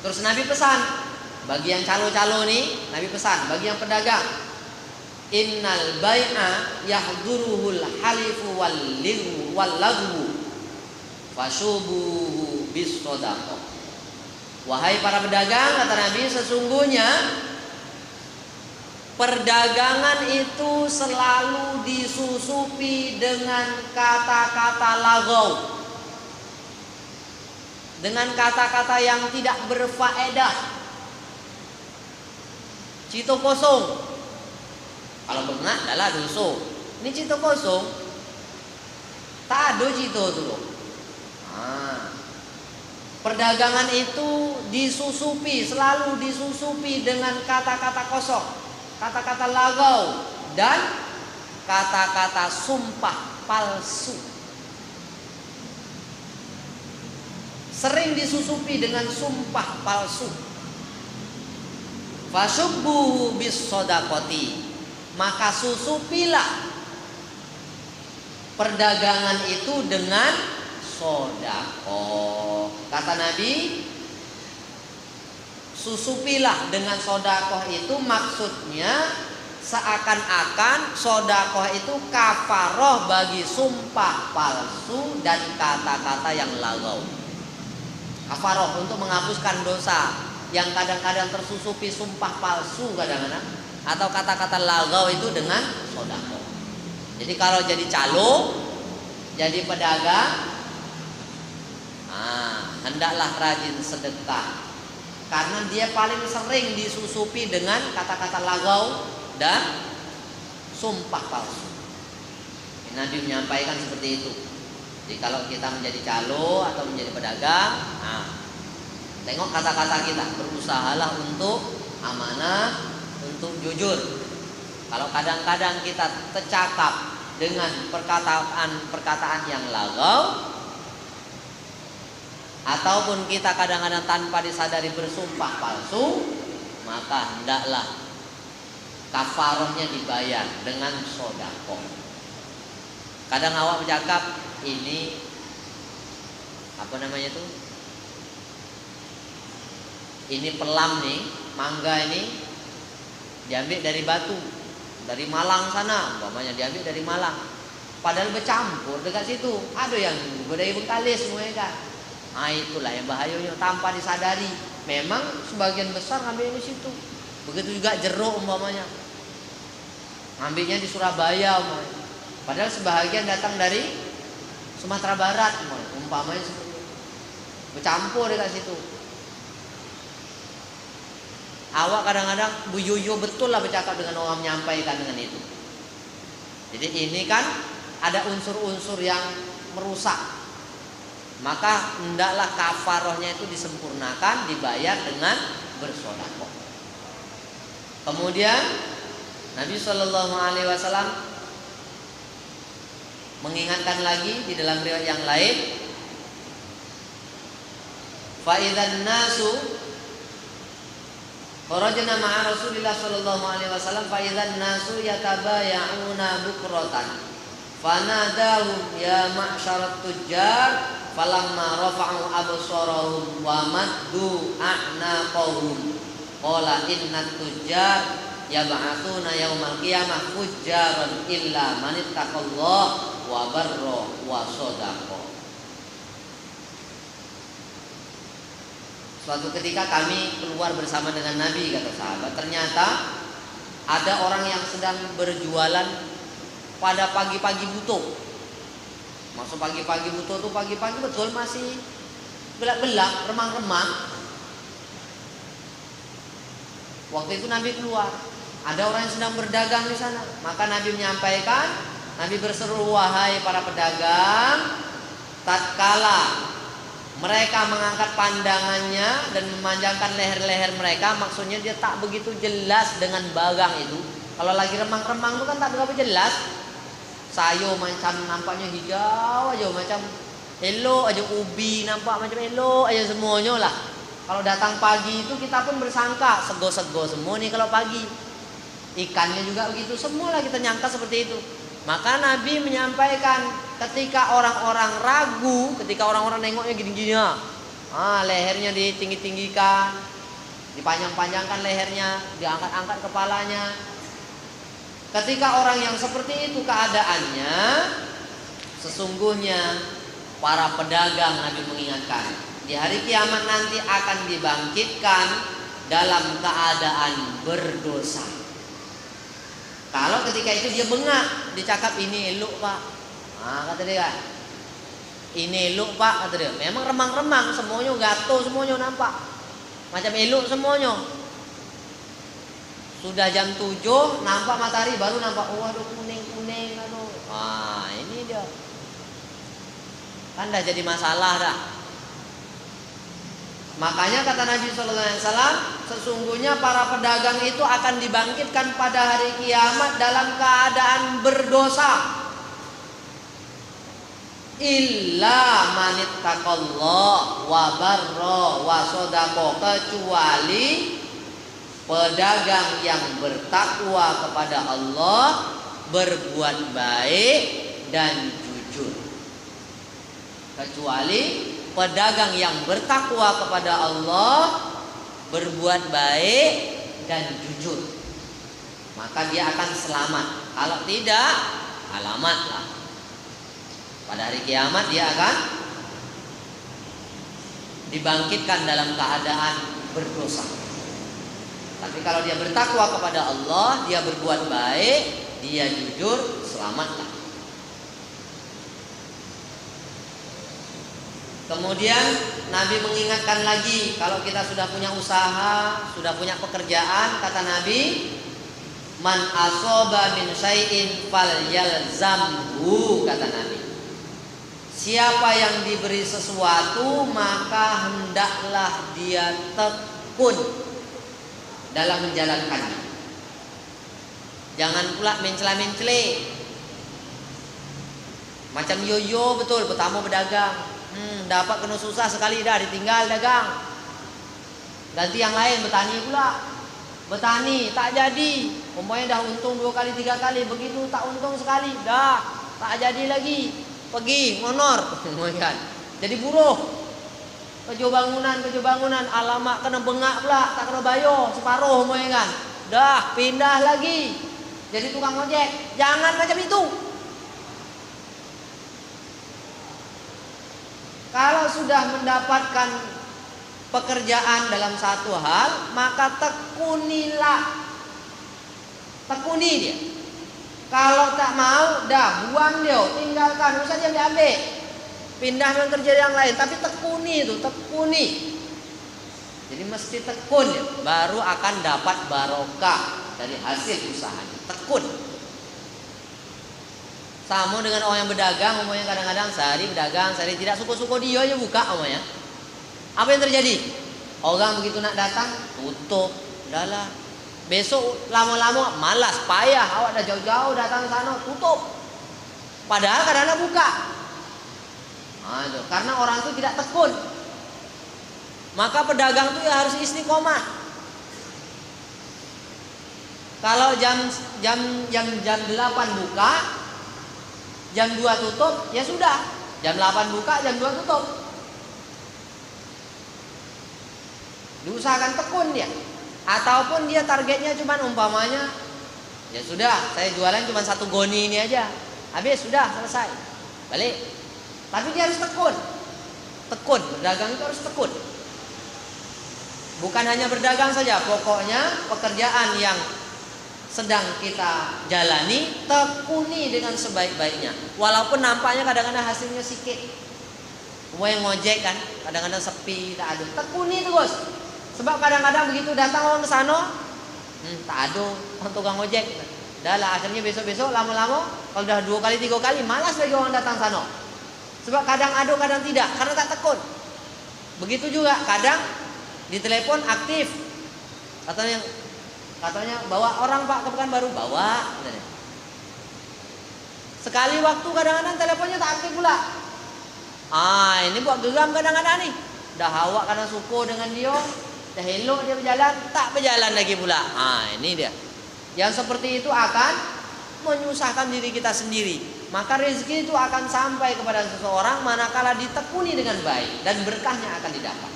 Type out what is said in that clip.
Terus Nabi pesan bagi yang calo-calo nih, Nabi pesan bagi yang pedagang, innal bai'a yahduruhul halifu wal lagwu fashubuhu bis shadaqah. Wahai para pedagang, kata Nabi, sesungguhnya perdagangan itu selalu disusupi dengan kata-kata lagau, dengan kata-kata yang tidak berfaedah, cito kosong. Kalau benar adalah dosa. Ini cito kosong, tak ada cito tuh. Perdagangan itu disusupi, selalu disusupi dengan kata-kata kosong, kata-kata lagau, dan kata-kata sumpah palsu. Sering disusupi dengan sumpah palsu. Fasubbuhu bis shadaqati, maka susupilah perdagangan itu dengan sodakoh. Kata Nabi, susupilah dengan sodakoh itu maksudnya seakan-akan sodakoh itu kafaroh bagi sumpah palsu dan kata-kata yang lagau. Kafaroh untuk menghapuskan dosa yang kadang-kadang tersusupi sumpah palsu kadang-kadang, atau kata-kata lagau itu dengan sodakoh. Jadi kalau jadi calo, jadi pedagang, hendaklah rajin sedekah, karena dia paling sering disusupi dengan kata-kata lagau dan sumpah palsu. Nabi menyampaikan seperti itu. Jadi kalau kita menjadi calo atau menjadi pedagang, tengok kata-kata kita, berusahalah untuk amanah, untuk jujur. Kalau kadang-kadang kita tercakap dengan perkataan yang lagau, ataupun kita kadang-kadang tanpa disadari bersumpah palsu, maka hendaklah kafarohnya dibayar dengan sodakoh. Kadang awak bercakap, ini apa namanya itu, ini pelam nih, mangga ini diambil dari Batu, dari Malang sana, umpamanya diambil dari Malang, padahal bercampur dekat situ, ada yang dari Bengkalis semuanya kan. Itulah yang bahayanya, tanpa disadari. Memang sebagian besar ngambil di situ. Begitu juga jeruk umpamanya, ngambilnya di Surabaya umpamanya. Padahal sebagian datang dari Sumatera Barat umpamanya, bercampur dekat situ. Awak kadang-kadang buyuyo betul lah bercakap dengan orang, menyampaikan dengan itu. Jadi ini kan ada unsur-unsur yang merusak. Maka hendaklah kafarohnya itu disempurnakan, dibayar dengan bersedekah. Kemudian Nabi Shallallahu Alaihi Wasallam mengingatkan lagi di dalam riwayat yang lain, fa'idzan nasu kharajna ma'a Rasulillah Shallallahu Alaihi Wasallam fa'idzan nasu yatabaya'una bukratan fanadahum ya ma'syarat tujjar falamma rafa'u absarahum wa maddu a'naqahum qala innat tujjar yab'atsuna yaumal qiyamah fujjaran illa man ittaqallah wa barra wa shadaqa. Suatu ketika kami keluar bersama dengan Nabi, kata sahabat, ternyata ada orang yang sedang berjualan pada pagi-pagi butuh. Maksud pagi-pagi butuh tuh pagi-pagi betul masih belak-belak, remang-remang. Waktu itu Nabi keluar, ada orang yang sedang berdagang di sana. Maka Nabi menyampaikan, Nabi berseru, wahai para pedagang, tatkala mereka mengangkat pandangannya dan memanjangkan leher-leher mereka, maksudnya dia tak begitu jelas dengan barang itu. Kalau lagi remang-remang itu kan tak berapa jelas. Sayur macam nampaknya hijau aja, macam elok aja, ubi nampak macam elok aja semuanya lah. Kalau datang pagi itu kita pun bersangka sego-sego semua nih kalau pagi. Ikannya juga begitu, semualah kita nyangka seperti itu. Maka Nabi menyampaikan ketika orang-orang ragu, ketika orang-orang nengoknya gini-gini, Lehernya ditinggi-tinggikan, dipanjang-panjangkan lehernya, diangkat-angkat kepalanya. Ketika orang yang seperti itu keadaannya, sesungguhnya para pedagang, Nabi mengingatkan, di hari kiamat nanti akan dibangkitkan dalam keadaan berdosa. Kalau ketika itu dia bengak, dicakap ini elok pak, kata dia kan, ini elok pak, kata dia. Memang remang-remang semuanya, gato semuanya nampak, macam elok semuanya. Sudah jam 7 nampak matahari, baru nampak waduh kuning-kuning, aduh. Ini dia. Kan dah jadi masalah dah. Makanya kata Nabi sallallahu alaihi wasallam, sesungguhnya para pedagang itu akan dibangkitkan pada hari kiamat dalam keadaan berdosa. Illa manittaqallah wa barra wa sadaqa, kecuali pedagang yang bertakwa kepada Allah, berbuat baik dan jujur. Kecuali pedagang yang bertakwa kepada Allah, berbuat baik dan jujur, maka dia akan selamat. Kalau tidak, alamatlah pada hari kiamat dia akan dibangkitkan dalam keadaan berdosa. Tapi kalau dia bertakwa kepada Allah, dia berbuat baik, dia jujur, selamatlah. Kemudian Nabi mengingatkan lagi, kalau kita sudah punya usaha, sudah punya pekerjaan, kata Nabi, man asoba min syai'in falyalzamhu, kata Nabi. Siapa yang diberi sesuatu, maka hendaklah dia tekun dalam menjalankannya. Jangan pula mencela-mencele. Macam yoyo betul, pertama berdagang, dapat kena susah sekali dah, ditinggal dagang, ganti yang lain, bertani pula. Bertani tak jadi, umpamanya dah untung 2 kali 3 kali, begitu tak untung sekali, dah tak jadi lagi, pergi ngonor, jadi buruh. Kerja bangunan, alamak kena bengak pula, tak kena bayar separuh umpamanya kan, dah pindah lagi jadi tukang ojek. Jangan macam itu. Kalau sudah mendapatkan pekerjaan dalam satu hal, maka tekunilah. Tekuni dia. Kalau tak mau, dah buang dia, tinggalkan, usah dia ambil. Pindah kerja yang lain, tapi tekuni itu, tekuni. Jadi mesti tekun ya, baru akan dapat barokah dari hasil usahanya. Tekun. Sama dengan orang yang berdagang, umumnya kadang-kadang sehari berdagang, sehari tidak, suka-suka dia aja buka umumnya. Apa yang terjadi? Orang begitu nak datang, tutup, udahlah. Besok lama-lama malas, payah, awak dah jauh-jauh datang sana, tutup. Padahal kadang-kadang buka. Karena orang itu tidak tekun. Maka pedagang itu ya harus istiqomah. Kalau jam 8 buka, jam 2 tutup, ya sudah. Jam 8 buka, jam 2 tutup. Diusahakan tekun dia. Ataupun dia targetnya cuma umpamanya, ya sudah, saya jualan cuma 1 goni ini aja. Habis, sudah, selesai. Balik. Tapi dia harus tekun. Tekun, berdagang itu harus tekun. Bukan hanya berdagang saja, pokoknya pekerjaan yang sedang kita jalani, tekuni dengan sebaik-baiknya. Walaupun nampaknya kadang-kadang hasilnya sikit. Semua yang ngojek kan, kadang-kadang sepi, tak ada. Tekuni terus. Sebab kadang-kadang begitu datang orang ke sana, tak ada orang tukang ojek. Dah lah, akhirnya besok-besok lama-lama, kalau dah 2 kali 3 kali, malas lagi orang datang sana. Sebab kadang ada, kadang tidak, karena tak tekun. Begitu juga, kadang di telepon aktif. Katanya bawa orang pak ke Pekanbaru, bawa. Sekali waktu kadang-kadang teleponnya tak aktif pula. Ini buat geram kadang-kadang nih. Dah awak kadang suka dengan dia, dah elok dia berjalan, tak berjalan lagi pula. Ini dia. Yang seperti itu akan menyusahkan diri kita sendiri. Maka rezeki itu akan sampai kepada seseorang manakala ditekuni dengan baik, dan berkahnya akan didapat.